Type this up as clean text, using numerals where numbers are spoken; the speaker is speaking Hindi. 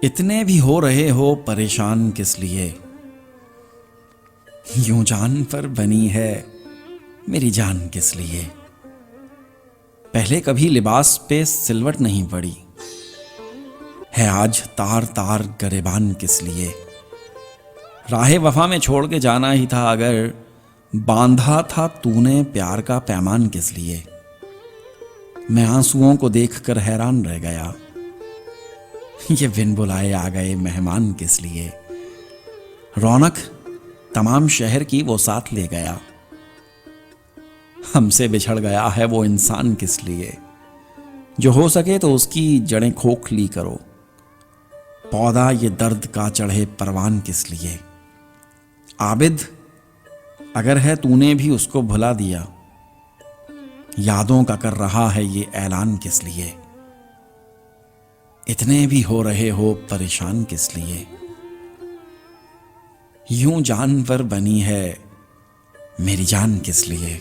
इतने भी हो रहे हो परेशान किस लिए? यूं जान पर बनी है मेरी जान किस लिए? पहले कभी लिबास पे सिलवट नहीं पड़ी, है आज तार तार गरेबान किस लिए? राहे वफा में छोड़ के जाना ही था अगर, बांधा था तूने प्यार का पैमान किस लिए? मैं आंसुओं को देखकर हैरान रह गया, ये बिन बुलाए आ गए मेहमान किस लिए? रौनक तमाम शहर की वो साथ ले गया, हमसे बिछड़ गया है वो इंसान किस लिए? जो हो सके तो उसकी जड़ें खोखली करो, पौधा ये दर्द का चढ़े परवान किस लिए? आबिद अगर है तूने भी उसको भुला दिया, यादों का कर रहा है ये ऐलान किस लिए? इतने भी हो रहे हो परेशान किस लिए? यूं जान पर बनी है मेरी जान किस लिए?